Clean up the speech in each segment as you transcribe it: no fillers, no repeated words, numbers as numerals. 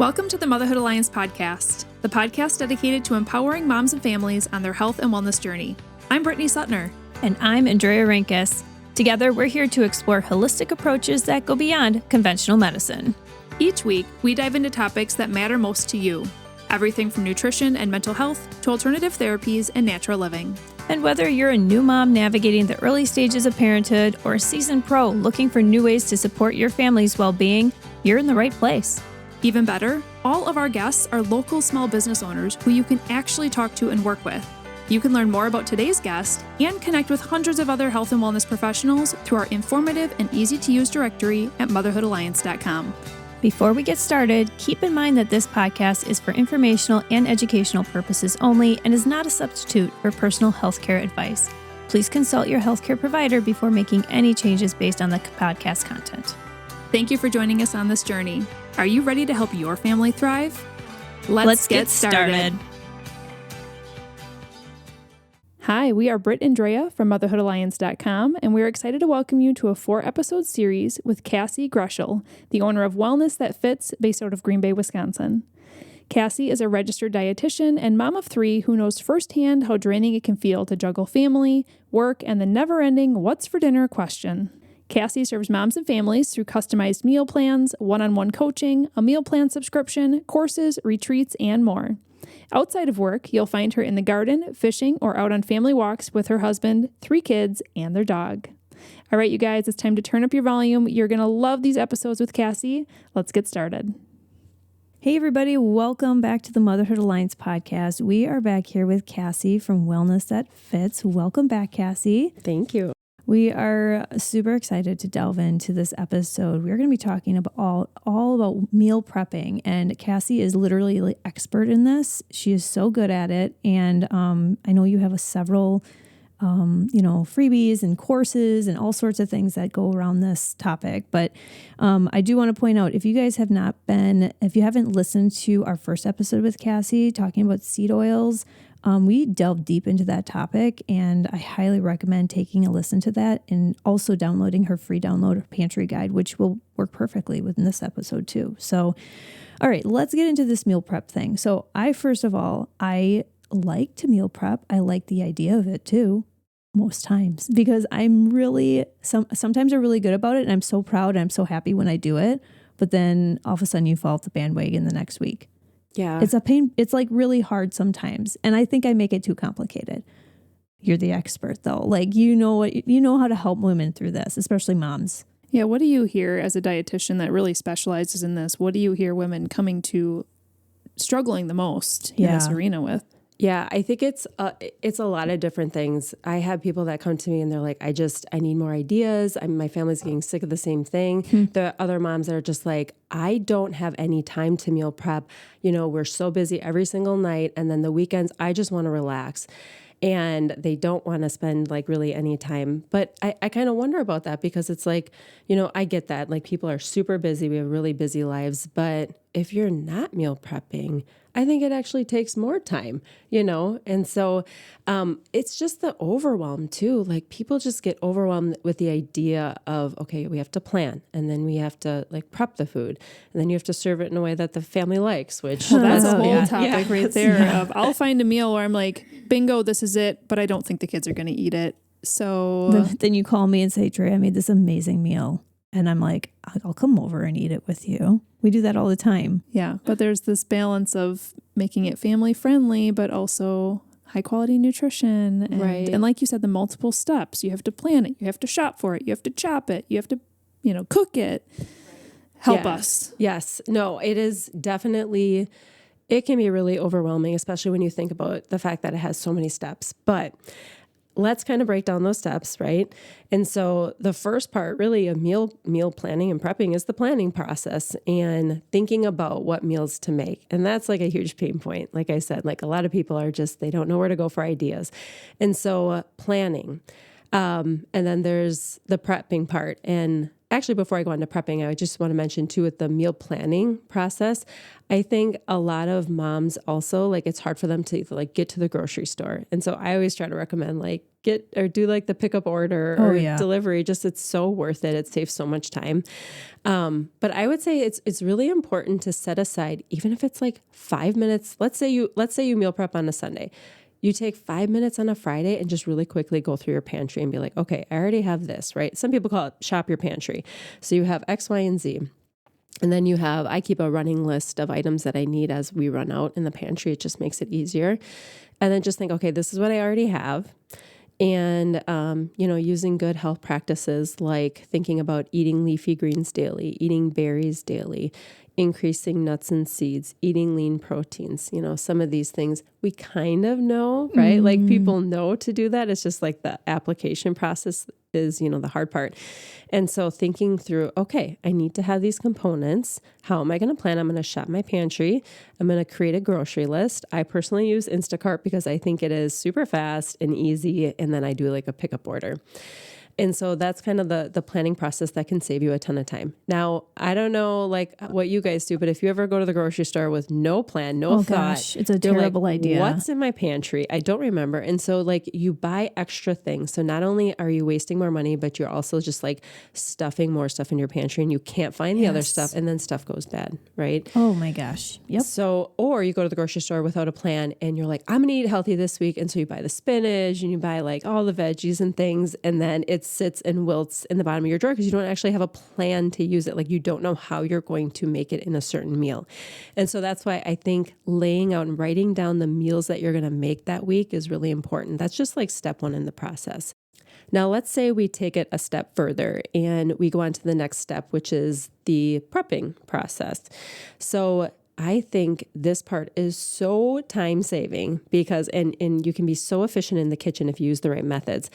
Welcome to the Motherhood Alliance podcast, the podcast dedicated to empowering moms and families on their health and wellness journey. I'm Brittany Suttner. And I'm Andrea Rinkus. Together, we're here to explore holistic approaches that go beyond conventional medicine. Each week, we dive into topics that matter most to you. Everything from nutrition and mental health to alternative therapies and natural living. And whether you're a new mom navigating the early stages of parenthood or a seasoned pro looking for new ways to support your family's well-being, you're in the right place. Even better, all of our guests are local small business owners who you can actually talk to and work with. You can learn more about today's guest and connect with hundreds of other health and wellness professionals through our informative and easy-to-use directory at motherhoodalliance.com. Before we get started, keep in mind that this podcast is for informational and educational purposes only and is not a substitute for personal healthcare advice. Please consult your healthcare provider before making any changes based on the podcast content. Thank you for joining us on this journey. Are you ready to help your family thrive? Let's get started. Hi, we are Britt and Drea from motherhoodalliance.com, and we're excited to welcome you to a 4-episode series with Cassie Groeschl, the owner of Wellness That Fits, based out of Green Bay, Wisconsin. Cassie is a registered dietitian and mom of 3 who knows firsthand how draining it can feel to juggle family, work, and the never-ending what's for dinner question. Cassie serves moms and families through customized meal plans, one-on-one coaching, a meal plan subscription, courses, retreats, and more. Outside of work, you'll find her in the garden, fishing, or out on family walks with her husband, 3 kids, and their dog. All right, you guys, it's time to turn up your volume. You're going to love these episodes with Cassie. Let's get started. Hey, everybody. Welcome back to the Motherhood Alliance podcast. We are back here with Cassie from Wellness That Fits. Welcome back, Cassie. Thank you. We are super excited to delve into this episode. We're going to be talking about all about meal prepping, and Cassie is literally the expert in this. She is so good at it, and I know you have several, freebies and courses and all sorts of things that go around this topic. But I do want to point out, if you haven't listened to our first episode with Cassie talking about seed oils, we delved deep into that topic, and I highly recommend taking a listen to that and also downloading her free download pantry guide, which will work perfectly within this episode too. So, all right, let's get into this meal prep thing. So I like to meal prep. I like the idea of it too, most times, because sometimes I'm really good about it, and I'm so proud and I'm so happy when I do it. But then all of a sudden you fall off the bandwagon the next week. Yeah. It's a pain. It's like really hard sometimes. And I think I make it too complicated. You're the expert though. Like, you know how to help women through this, especially moms. Yeah. What do you hear as a dietitian that really specializes in this? What do you hear women coming to struggling the most in this arena with? Yeah, I think it's a lot of different things. I have people that come to me and they're like, I need more ideas. My family's getting sick of the same thing. There are other moms that are just like, I don't have any time to meal prep. We're so busy every single night. And then the weekends, I just want to relax. And they don't want to spend like really any time. But I kind of wonder about that, because it's like, I get that. Like, people are super busy. We have really busy lives. But if you're not meal prepping, I think it actually takes more time, And so it's just the overwhelm too. Like, people just get overwhelmed with the idea of, okay, we have to plan, and then we have to like prep the food, and then you have to serve it in a way that the family likes, which that's a whole topic right there. Of I'll find a meal where I'm like, bingo, this is it, but I don't think the kids are going to eat it. So then you call me and say, Trey, I made this amazing meal. And I'm like, I'll come over and eat it with you. We do that all the time. Yeah. But there's this balance of making it family friendly, but also high quality nutrition. And, right. And like you said, the multiple steps. You have to plan it. You have to shop for it. You have to chop it. You have to, cook it. Help us. Yes. No, it is definitely, it can be really overwhelming, especially when you think about the fact that it has so many steps. But let's kind of break down those steps, right? And so the first part really of meal planning and prepping is the planning process and thinking about what meals to make. And that's like a huge pain point. Like I said, like a lot of people are just, they don't know where to go for ideas. And so planning. And then there's the prepping part. And actually, before I go on to prepping, I just want to mention too, with the meal planning process, I think a lot of moms also, like, it's hard for them to like get to the grocery store. And so I always try to recommend like do like the pickup order or delivery. Just, it's so worth it. It saves so much time. But I would say it's really important to set aside, even if it's like 5 minutes. Let's say you meal prep on a Sunday. You take 5 minutes on a Friday and just really quickly go through your pantry and be like, okay, I already have this, right? Some people call it shop your pantry. So you have X, Y, and Z. And then I keep a running list of items that I need as we run out in the pantry. It just makes it easier. And then just think, okay, this is what I already have. And, using good health practices like thinking about eating leafy greens daily, eating berries daily, increasing nuts and seeds, eating lean proteins, some of these things we kind of know, right? Like people know to do that. It's just like the application process is, the hard part. And so thinking through, okay, I need to have these components. How am I going to plan? I'm going to shop my pantry. I'm going to create a grocery list. I personally use Instacart because I think it is super fast and easy. And then I do like a pickup order. And so that's kind of the planning process that can save you a ton of time. Now, I don't know like what you guys do, but if you ever go to the grocery store with no plan, no thought, gosh, it's a terrible idea. What's in my pantry? I don't remember. And so like you buy extra things. So not only are you wasting more money, but you're also just like stuffing more stuff in your pantry and you can't find the other stuff and then stuff goes bad, right? Oh my gosh. Yep. So, or you go to the grocery store without a plan and you're like, I'm going to eat healthy this week. And so you buy the spinach and you buy like all the veggies and things. And then it sits and wilts in the bottom of your drawer because you don't actually have a plan to use it. Like you don't know how you're going to make it in a certain meal. And so that's why I think laying out and writing down the meals that you're going to make that week is really important. That's just like step one in the process. Now, let's say we take it a step further and we go on to the next step, which is the prepping process. So I think this part is so time saving because, and you can be so efficient in the kitchen if you use the right methods,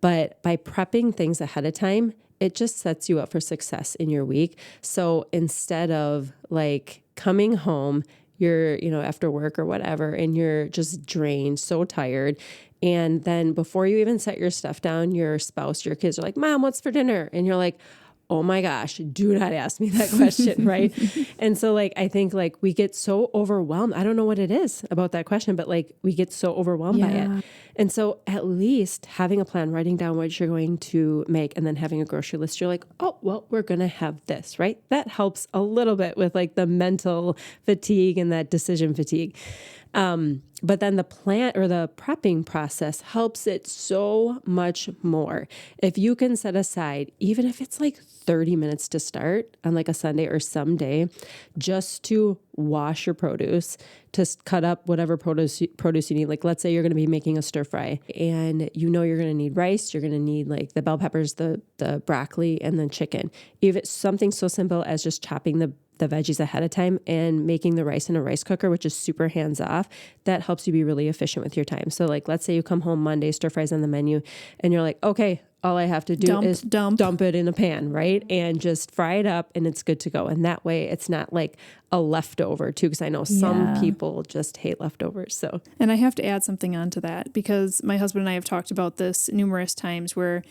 but by prepping things ahead of time, it just sets you up for success in your week. So instead of like coming home, you're, after work or whatever, and you're just drained, so tired. And then before you even set your stuff down, your spouse, your kids are like, Mom, what's for dinner? And you're like, oh my gosh, do not ask me that question, right? And so like, I think like we get so overwhelmed. I don't know what it is about that question, but like we get so overwhelmed by it. And so at least having a plan, writing down what you're going to make and then having a grocery list, you're like, oh, well, we're going to have this, right? That helps a little bit with like the mental fatigue and that decision fatigue. But then the plan or the prepping process helps it so much more. If you can set aside, even if it's like 30 minutes to start on like a Sunday or some day, just to wash your produce, to cut up whatever produce you need. Like let's say you're going to be making a stir fry and you're going to need rice, you're going to need like the bell peppers, the broccoli, and then chicken. If it's something so simple as just chopping the veggies ahead of time and making the rice in a rice cooker, which is super hands off, that helps you be really efficient with your time. So like, let's say you come home Monday, stir fries on the menu, and you're like, okay, all I have to do is dump it in a pan, right? And just fry it up and it's good to go. And that way it's not like a leftover too, because I know some people just hate leftovers. So, and I have to add something onto that because my husband and I have talked about this numerous times where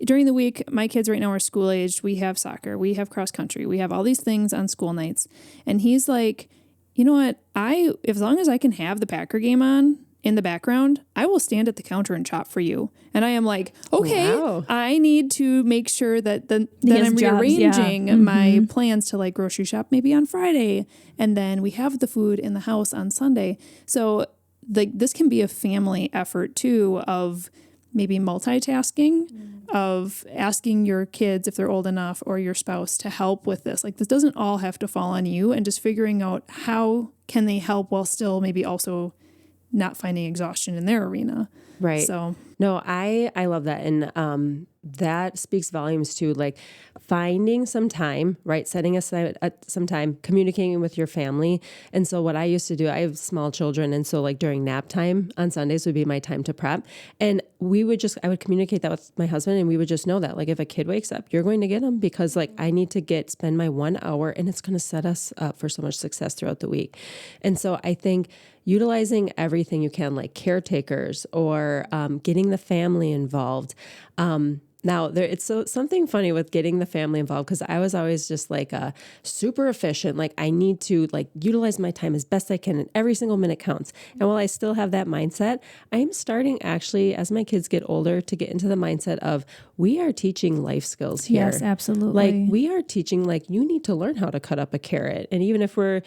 during the week, my kids right now are school aged. We have soccer, we have cross country, we have all these things on school nights. And he's like, you know what? As long as I can have the Packer game on in the background, I will stand at the counter and chop for you. And I am like, okay, wow. I need to make sure that I'm rearranging my plans to like grocery shop maybe on Friday. And then we have the food in the house on Sunday. So this can be a family effort too of maybe multitasking, of asking your kids if they're old enough or your spouse to help with this. Like this doesn't all have to fall on you, and just figuring out how can they help while still maybe also not finding exhaustion in their arena. Right. So no, I love that. And that speaks volumes to like finding some time, right? Setting aside some time, communicating with your family. And so what I used to do, I have small children. And so like during nap time on Sundays would be my time to prep. And I would communicate that with my husband, and we would just know that like if a kid wakes up, you're going to get them because like I need to spend my 1 hour, and it's going to set us up for so much success throughout the week. And so I think utilizing everything you can, like caretakers or getting the family involved, Now, it's something funny with getting the family involved, because I was always just like super efficient. Like I need to like utilize my time as best I can, and every single minute counts. And while I still have that mindset, I'm starting actually, as my kids get older, to get into the mindset of we are teaching life skills here. Yes, absolutely. Like we are teaching, like you need to learn how to cut up a carrot. And even if we're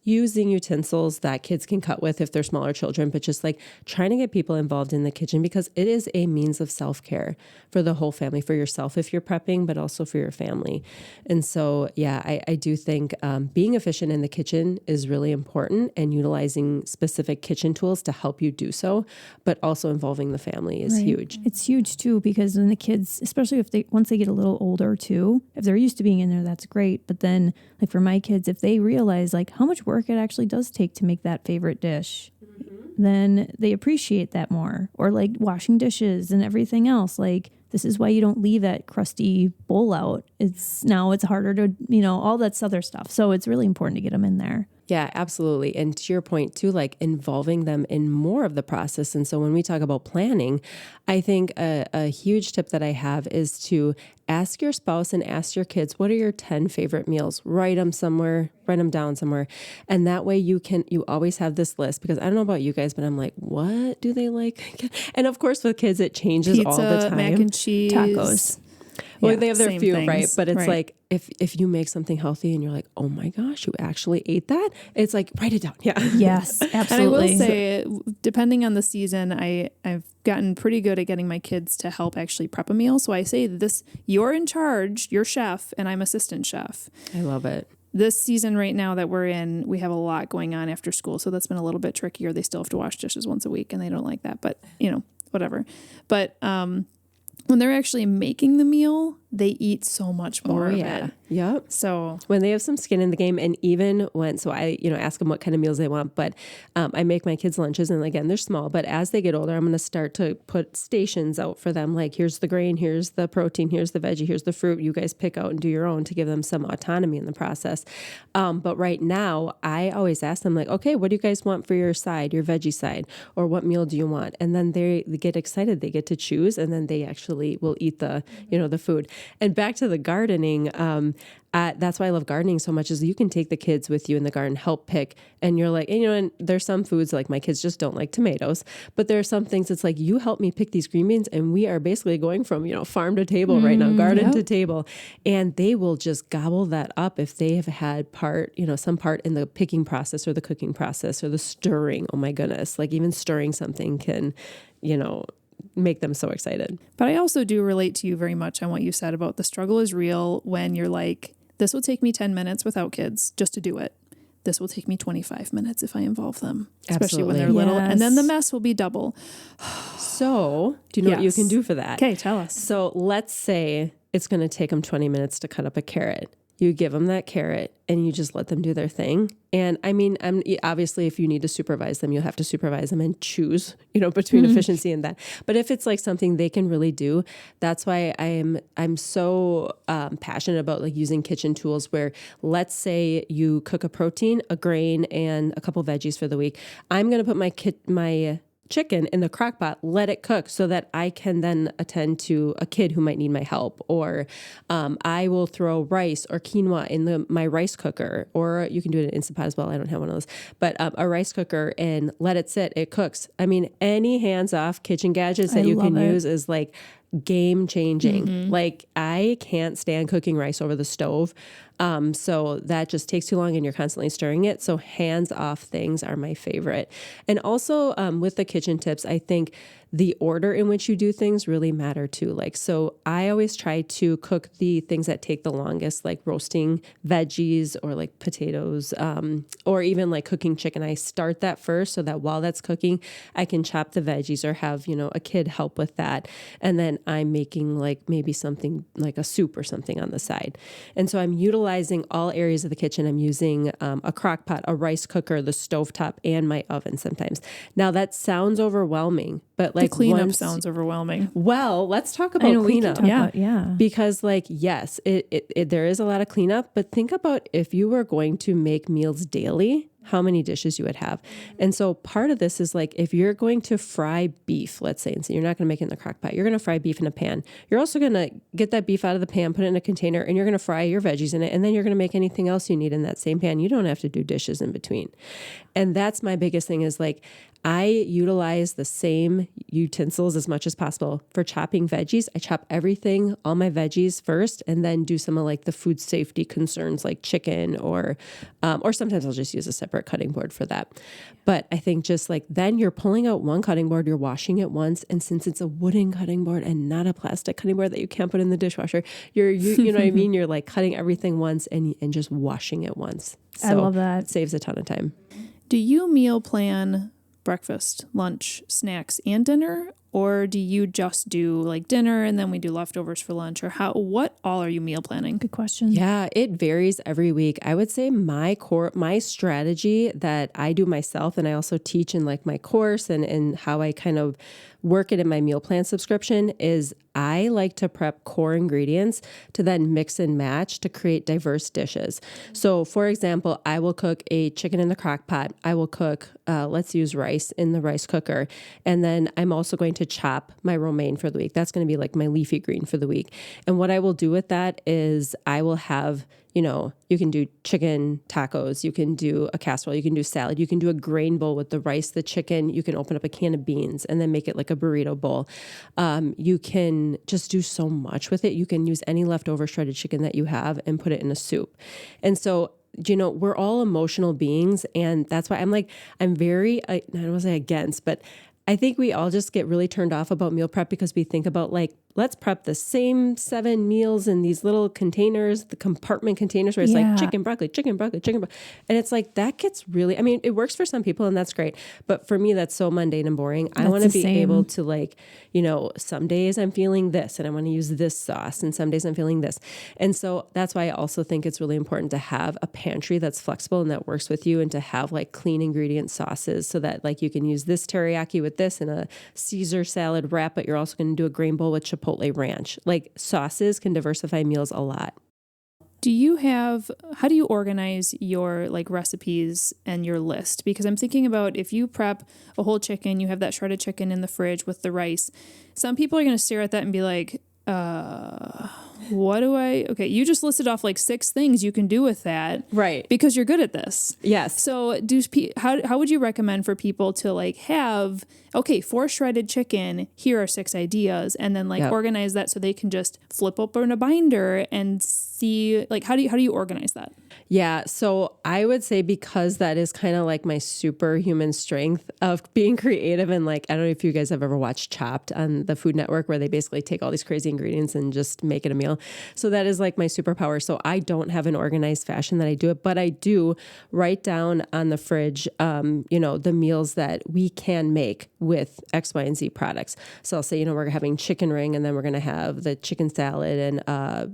using utensils that kids can cut with if they're smaller children, but just like trying to get people involved in the kitchen, because it is a means of self-care for the whole family, for yourself if you're prepping, but also for your family. And so, yeah, I do think being efficient in the kitchen is really important, and utilizing specific kitchen tools to help you do so, but also involving the family is huge. It's huge too, because when the kids, especially once they get a little older too, if they're used to being in there, that's great. But then like for my kids, if they realize like how much work it actually does take to make that favorite dish, then they appreciate that more. Or like washing dishes and everything else. Like this is why you don't leave that crusty bowl out. It's harder to, all that other stuff. So it's really important to get them in there. Yeah, absolutely. And to your point too, like involving them in more of the process. And so when we talk about planning, I think a huge tip that I have is to ask your spouse and ask your kids, what are your 10 favorite meals? Write them down somewhere. And that way you always have this list, because I don't know about you guys, but I'm like, what do they like? And of course with kids, it changes Pizza, all the time. mac and cheese, tacos. Well, Yeah, they have their same few, things. right? But it's Right. like, if you make something healthy and you're like, oh my gosh, you actually ate that? It's like, write it down. Yeah. Yes, And I absolutely. will say, depending on the season, I've gotten pretty good at getting my kids to help actually prep a meal. So I say this, you're in charge, you're chef, and I'm assistant chef. I love it. This season right now that we're in, we have a lot going on after school. So that's been a little bit trickier. They still have to wash dishes once a week, and they don't like that, but whatever. But, when they're actually making the meal, they eat so much more of it. Yep. So when they have some skin in the game, and even so I, ask them what kind of meals they want, but I make my kids lunches, and again, they're small, but as they get older, I'm going to start to put stations out for them. Like, here's the grain, here's the protein, here's the veggie, here's the fruit. You guys pick out and do your own, to give them some autonomy in the process. But right now I always ask them, like, okay, what do you guys want for your side, your veggie side, or what meal do you want? And then they get excited, they get to choose, and then they actually will eat the, the food. And back to the gardening, that's why I love gardening so much, is you can take the kids with you in the garden, help pick, and you're like, and there's some foods, like my kids just don't like tomatoes, but there are some things it's like, you help me pick these green beans, and we are basically going from, farm to table right now, garden to table, and they will just gobble that up if they have had some part in the picking process or the cooking process or the stirring. Oh my goodness. Like even stirring something can, make them so excited. But I also do relate to you very much on what you said about the struggle is real when you're like, this will take me 10 minutes without kids just to do it. This will take me 25 minutes if I involve them, especially when they're little. And then the mess will be double. So do you know what you can do for that? Okay, tell us. So let's say it's going to take them 20 minutes to cut up a carrot. You give them that carrot and you just let them do their thing. And I mean, obviously if you need to supervise them, you'll have to supervise them and choose, between efficiency and that. But if it's like something they can really do, that's why I'm so passionate about like using kitchen tools, where let's say you cook a protein, a grain, and a couple veggies for the week. I'm going to put my chicken in the crock pot, let it cook so that I can then attend to a kid who might need my help. Or I will throw rice or quinoa in my rice cooker, or you can do it in Instant Pot as well. I don't have one of those, but a rice cooker, and let it sit, it cooks. I mean, any hands-off kitchen gadgets that you can use is like game changing. Like I can't stand cooking rice over the stove. So that just takes too long and you're constantly stirring it. So hands off things are my favorite. And also with the kitchen tips, I think the order in which you do things really matter too. Like, so I always try to cook the things that take the longest, like roasting veggies or like potatoes, or even like cooking chicken. I start that first so that while that's cooking, I can chop the veggies or have, a kid help with that. And then I'm making like maybe something like a soup or something on the side. And so I'm utilizing all areas of the kitchen. I'm using a crock pot, a rice cooker, the stovetop, and my oven sometimes. Now that sounds overwhelming, but like the cleanup sounds overwhelming. Well, let's talk about cleanup. Yeah. Because like, yes, there is a lot of cleanup, but think about if you were going to make meals daily, how many dishes you would have. And so part of this is like, if you're going to fry beef, let's say, and so you're not going to make it in the crock pot, you're going to fry beef in a pan. You're also going to get that beef out of the pan, put it in a container, and you're going to fry your veggies in it. And then you're going to make anything else you need in that same pan. You don't have to do dishes in between. And that's my biggest thing is like, I utilize the same utensils as much as possible for chopping veggies. I chop everything, all my veggies first, and then do some of like the food safety concerns like chicken or sometimes I'll just use a separate cutting board for that. But I think just like then you're pulling out one cutting board, you're washing it once. And since it's a wooden cutting board and not a plastic cutting board that you can't put in the dishwasher, you know what I mean? You're like cutting everything once and just washing it once. So I love that. It saves a ton of time. Do you meal plan breakfast, lunch, snacks, and dinner? Or do you just do like dinner and then we do leftovers for lunch? Or what all are you meal planning? Good question. Yeah, it varies every week. I would say my strategy that I do myself, and I also teach in like my course and how I kind of work it in my meal plan subscription is I like to prep core ingredients to then mix and match to create diverse dishes. So for example, I will cook a chicken in the crock pot. I will cook, let's use rice in the rice cooker. And then I'm also going to chop my romaine for the week. That's going to be like my leafy green for the week. And what I will do with that is I will have, you can do chicken tacos, you can do a casserole, you can do salad, you can do a grain bowl with the rice, the chicken, you can open up a can of beans and then make it like a burrito bowl. You can just do so much with it. You can use any leftover shredded chicken that you have and put it in a soup. And so we're all emotional beings. And that's why I'm very, I don't want to say against, but I think we all just get really turned off about meal prep because we think about like, let's prep the same 7 meals in these little containers, the compartment containers where it's like chicken, broccoli, chicken, broccoli, chicken, broccoli. And it's like, that gets really, I mean, it works for some people and that's great. But for me, that's so mundane and boring. I want to be able to like, some days I'm feeling this and I want to use this sauce and some days I'm feeling this. And so that's why I also think it's really important to have a pantry that's flexible and that works with you and to have like clean ingredient sauces so that like you can use this teriyaki with this and a Caesar salad wrap, but you're also going to do a grain bowl with Chipotle ranch. Like sauces can diversify meals a lot. How do you organize your like recipes and your list? Because I'm thinking about if you prep a whole chicken, you have that shredded chicken in the fridge with the rice. Some people are going to stare at that and be like, okay, you just listed off like 6 things you can do with that. Right. Because you're good at this. Yes. So how would you recommend for people to like have, for shredded chicken, here are 6 ideas, and then like organize that so they can just flip open a binder and see like, how do you organize that? Yeah. So I would say because that is kind of like my superhuman strength of being creative. And like, I don't know if you guys have ever watched Chopped on the Food Network where they basically take all these crazy ingredients and just make it a meal. So that is like my superpower. So I don't have an organized fashion that I do it, but I do write down on the fridge, the meals that we can make with X, Y, and Z products. So I'll say, we're having chicken ring and then we're going to have the chicken salad and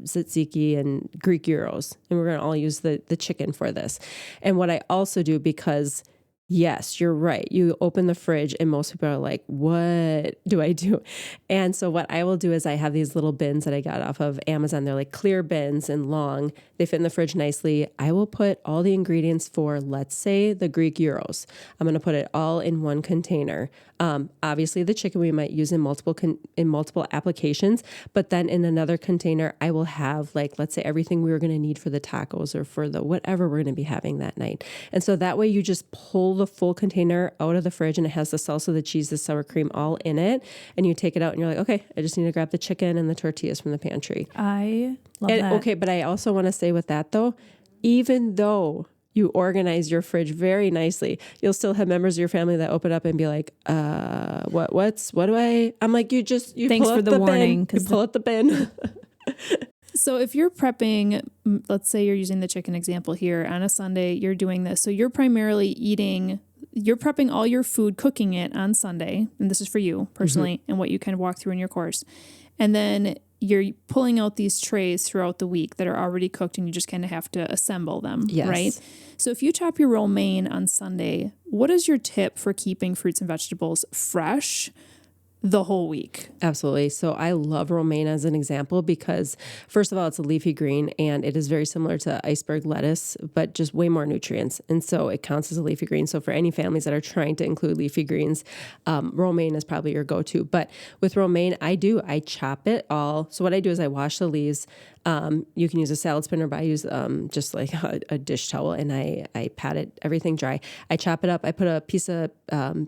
tzatziki and Greek gyros. And we're going to all use the chicken for this. And what I also do, because yes, you're right. You open the fridge and most people are like, what do I do? And so what I will do is I have these little bins that I got off of Amazon. They're like clear bins and long. They fit in the fridge nicely. I will put all the ingredients for, let's say, the Greek gyros. I'm going to put it all in one container. Obviously the chicken we might use in multiple applications, but then in another container, I will have like, let's say everything we were going to need for the tacos or for the whatever we're going to be having that night. And so that way you just pull the full container out of the fridge and it has the salsa, the cheese, the sour cream all in it. And you take it out and you're like, okay, I just need to grab the chicken and the tortillas from the pantry. I love that. Okay. But I also want to say with that though, even though you organize your fridge very nicely, you'll still have members of your family that open up and be like, what do I, I'm like, thanks for the warning. You pull out the bin. So if you're prepping, let's say you're using the chicken example here on a Sunday, you're doing this. So you're primarily you're prepping all your food, cooking it on Sunday. And this is for you personally and what you kind of walk through in your course. And then you're pulling out these trays throughout the week that are already cooked and you just kind of have to assemble them, right? So if you chop your romaine on Sunday, what is your tip for keeping fruits and vegetables fresh the whole week. Absolutely. So I love romaine as an example because, first of all, it's a leafy green and it is very similar to iceberg lettuce, but just way more nutrients. And so it counts as a leafy green. So for any families that are trying to include leafy greens, romaine is probably your go-to. But with romaine, I chop it all. So what I do is I wash the leaves. You can use a salad spinner, but I use just like a dish towel, and I pat everything dry. I chop it up. I put a piece of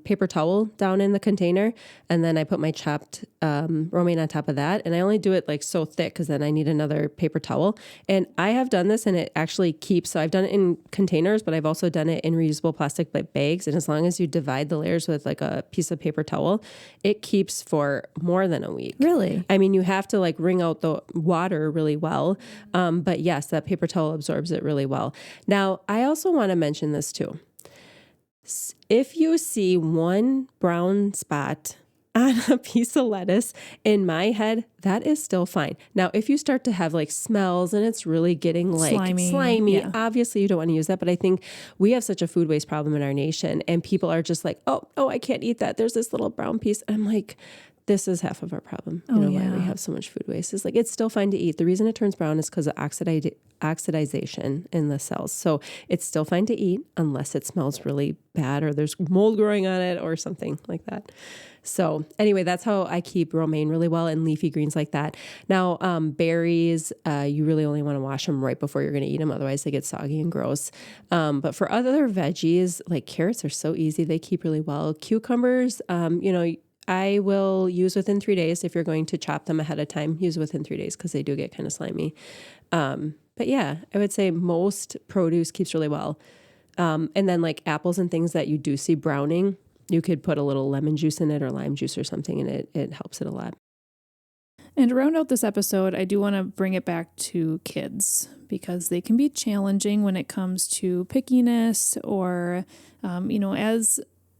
paper towel down in the container, and then I put my chopped romaine on top of that. And I only do it like so thick because then I need another paper towel. And I have done this, and it actually keeps. So I've done it in containers, but I've also done it in reusable plastic bags. And as long as you divide the layers with like a piece of paper towel, it keeps for more than a week. Really? I mean, you have to like wring out the water really well. But yes, that paper towel absorbs it really well. Now, I also want to mention this too. If you see one brown spot on a piece of lettuce, in my head, that is still fine. Now, if you start to have like smells and it's really getting like slimy, yeah. Obviously you don't want to use that. But I think we have such a food waste problem in our nation, and people are just like, oh, I can't eat that. There's this little brown piece. And I'm like, this is half of our problem. Why we have so much food waste. It's like, it's still fine to eat. The reason it turns brown is because of oxidization in the cells. So it's still fine to eat unless it smells really bad or there's mold growing on it or something like that. So anyway, that's how I keep romaine really well, and leafy greens like that. Now, berries, you really only want to wash them right before you're going to eat them. Otherwise they get soggy and gross. But for other veggies, like carrots are so easy. They keep really well. Cucumbers, I will use within 3 days. If you're going to chop them ahead of time, use within 3 days because they do get kind of slimy. But yeah, I would say most produce keeps really well. And then like apples and things that you do see browning, you could put a little lemon juice in it or lime juice or something, and it helps it a lot. And to round out this episode, I do want to bring it back to kids because they can be challenging when it comes to pickiness or, as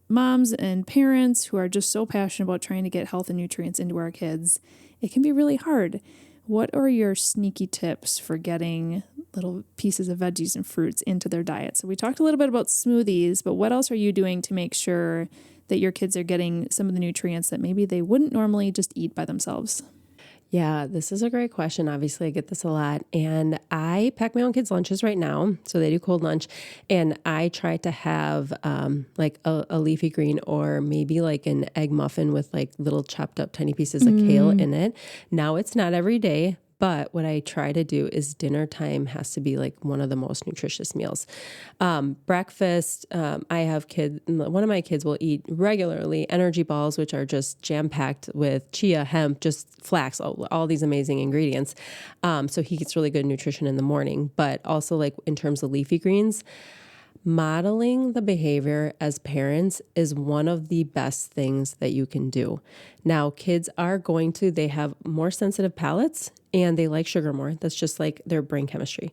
moms and parents who are just so passionate about trying to get health and nutrients into our kids, it can be really hard. What are your sneaky tips for getting little pieces of veggies and fruits into their diet? So we talked a little bit about smoothies, but what else are you doing to make sure that your kids are getting some of the nutrients that maybe they wouldn't normally just eat by themselves? Yeah, this is a great question. Obviously, I get this a lot. And I pack my own kids' lunches right now. So they do cold lunch. And I try to have like a leafy green or maybe like an egg muffin with like little chopped up tiny pieces of kale in it. Now, it's not every day. But what I try to do is dinner time has to be like one of the most nutritious meals. Breakfast, I have kids, one of my kids will eat regularly energy balls, which are just jam-packed with chia, hemp, just flax, all these amazing ingredients. So he gets really good nutrition in the morning. But also like in terms of leafy greens, modeling the behavior as parents is one of the best things that you can do. Now, kids they have more sensitive palates and they like sugar more. That's just like their brain chemistry.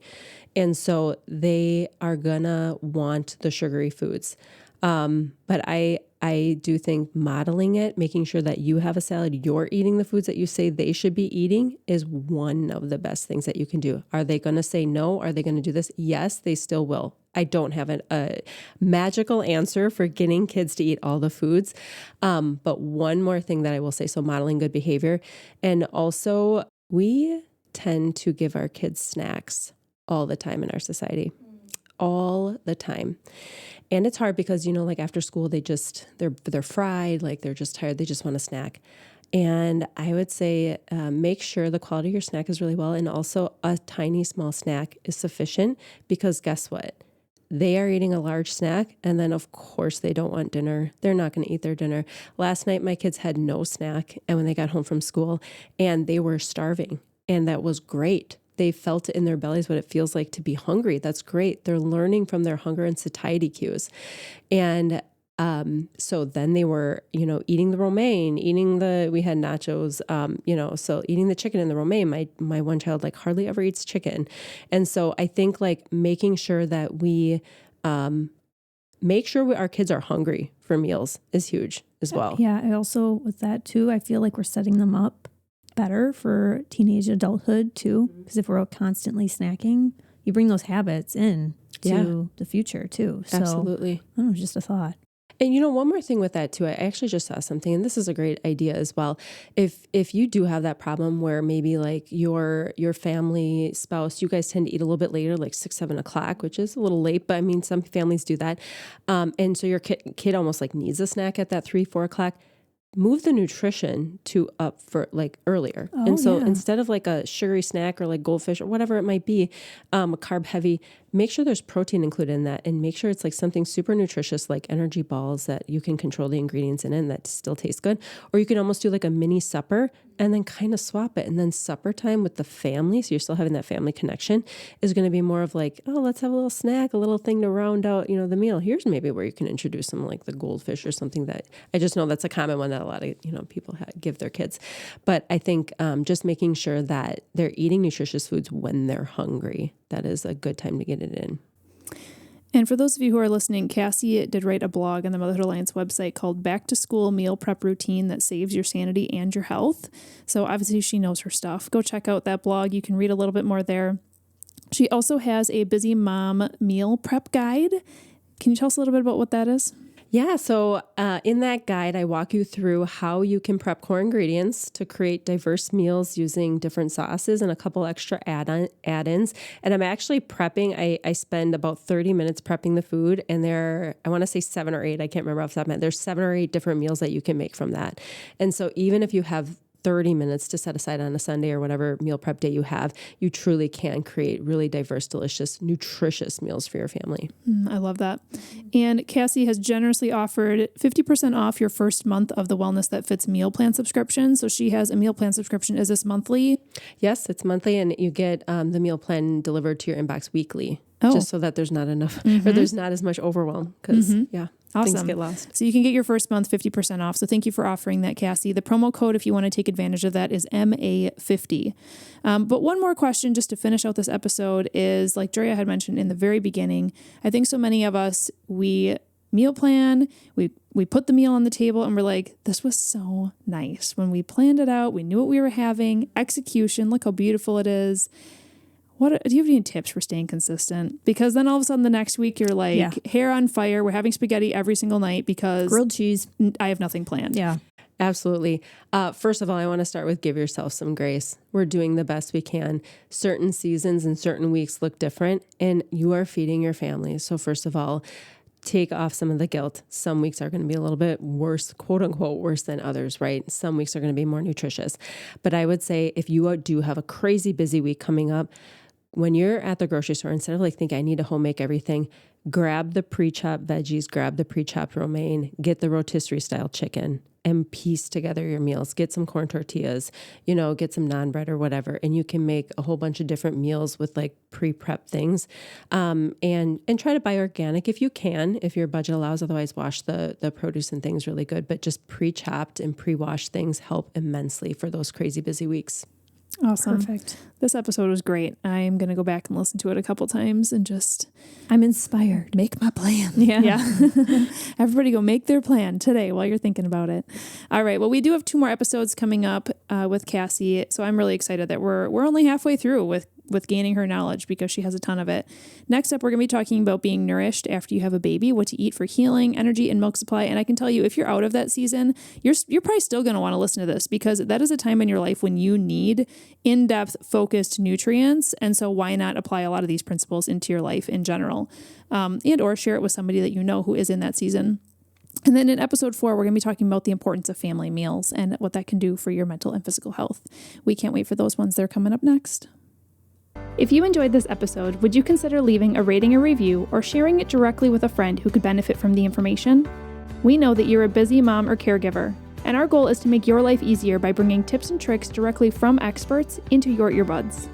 And so they are gonna want the sugary foods. But I do think modeling it, making sure that you have a salad, you're eating the foods that you say they should be eating is one of the best things that you can do. Are they going to say no? Are they going to do this? Yes, they still will. I don't have a magical answer for getting kids to eat all the foods. But one more thing that I will say, so modeling good behavior. And also we tend to give our kids snacks all the time in our society. All the time. And it's hard because, like after school, they're fried, like they're just tired. They just want a snack. And I would say, make sure the quality of your snack is really well. And also a tiny, small snack is sufficient because guess what? They are eating a large snack. And then of course they don't want dinner. They're not going to eat their dinner. Last night, my kids had no snack. And when they got home from school and they were starving, and that was great. They felt it in their bellies, what it feels like to be hungry. That's great. They're learning from their hunger and satiety cues. And so then they were, eating the romaine, we had nachos, so eating the chicken and the romaine. My one child like hardly ever eats chicken. And so I think like making sure that we make sure our kids are hungry for meals is huge as well. Yeah, I also, with that too, I feel like we're setting them up better for teenage adulthood too, because if we're constantly snacking, you bring those habits in to the future too. So, Absolutely. I don't know, just a thought. And one more thing with that too, I actually just saw something, and this is a great idea as well. If you do have that problem where maybe like your family spouse, you guys tend to eat a little bit later, like 6-7 o'clock, which is a little late, but I mean, some families do that. And so your kid almost like needs a snack at that 3-4 o'clock. Move the nutrition to up for like earlier. And so instead of like a sugary snack or like goldfish or whatever it might be, carb heavy, make sure there's protein included in that, and make sure it's like something super nutritious like energy balls that you can control the ingredients in and that still taste good. Or you can almost do like a mini supper and then kind of swap it. And then supper time with the family, so you're still having that family connection, is going to be more of like, oh, let's have a little snack, a little thing to round out, the meal. Here's maybe where you can introduce some like the goldfish or something that I just know that's a common one that a lot of, people give their kids. But I think just making sure that they're eating nutritious foods when they're hungry, that is a good time to get it in. And for those of you who are listening, Cassie did write a blog on the Motherhood Alliance website called Back to School Meal Prep Routine that saves your sanity and your health. So obviously she knows her stuff. Go check out that blog. You can read a little bit more there. She also has a Busy Mom meal prep guide. Can you tell us a little bit about what that is? Yeah, so in that guide, I walk you through how you can prep core ingredients to create diverse meals using different sauces and a couple extra add-ins. And I'm actually prepping. I spend about 30 minutes prepping the food, and I want to say 7 or 8. I can't remember off the top of my head. There's 7 or 8 different meals that you can make from that. And so even if you have 30 minutes to set aside on a Sunday or whatever meal prep day you have, you truly can create really diverse, delicious, nutritious meals for your family. I love that. And Cassie has generously offered 50% off your first month of the Wellness That Fits meal plan subscription. So she has a meal plan subscription. Is this monthly? Yes, it's monthly, and you get the meal plan delivered to your inbox weekly, just so that there's not enough, or there's not as much overwhelm, because Awesome. Things get lost. So you can get your first month 50% off. So thank you for offering that, Cassie. The promo code, if you want to take advantage of that, is MA50. But one more question just to finish out this episode is, like Drea had mentioned in the very beginning, I think so many of us, we meal plan, we put the meal on the table and we're like, this was so nice. When we planned it out, we knew what we were having. Execution, look how beautiful it is. Do you have any tips for staying consistent? Because then all of a sudden the next week you're like hair on fire. We're having spaghetti every single night because grilled cheese. I have nothing planned. Yeah, absolutely. First of all, I want to start with give yourself some grace. We're doing the best we can. Certain seasons and certain weeks look different, and you are feeding your family. So first of all, take off some of the guilt. Some weeks are going to be a little bit worse, quote unquote, worse than others, right? Some weeks are going to be more nutritious. But I would say if you do have a crazy busy week coming up, when you're at the grocery store, instead of like thinking I need to home make everything, grab the pre-chopped veggies, grab the pre-chopped romaine, get the rotisserie style chicken, and piece together your meals. Get some corn tortillas, get some naan bread or whatever, and you can make a whole bunch of different meals with like pre-prep things. And try to buy organic if you can, if your budget allows. Otherwise, wash the produce and things really good. But just pre-chopped and pre-washed things help immensely for those crazy busy weeks. Awesome. Perfect. This episode was great. I'm going to go back and listen to it a couple times and just... I'm inspired. Make my plan. Yeah. Everybody go make their plan today while you're thinking about it. All right. Well, we do have 2 more episodes coming up with Cassie. So I'm really excited that we're only halfway through with gaining her knowledge because she has a ton of it. Next up, we're going to be talking about being nourished after you have a baby, what to eat for healing, energy, and milk supply. And I can tell you, if you're out of that season, you're probably still going to want to listen to this because that is a time in your life when you need in-depth, focused nutrients. And so why not apply a lot of these principles into your life in general, and or share it with somebody that you know who is in that season. And then in episode 4, we're going to be talking about the importance of family meals and what that can do for your mental and physical health. We can't wait for those ones. They're coming up next. If you enjoyed this episode, would you consider leaving a rating or review or sharing it directly with a friend who could benefit from the information? We know that you're a busy mom or caregiver, and our goal is to make your life easier by bringing tips and tricks directly from experts into your earbuds.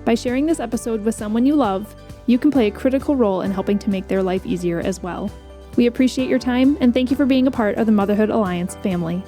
By sharing this episode with someone you love, you can play a critical role in helping to make their life easier as well. We appreciate your time and thank you for being a part of the Motherhood Alliance family.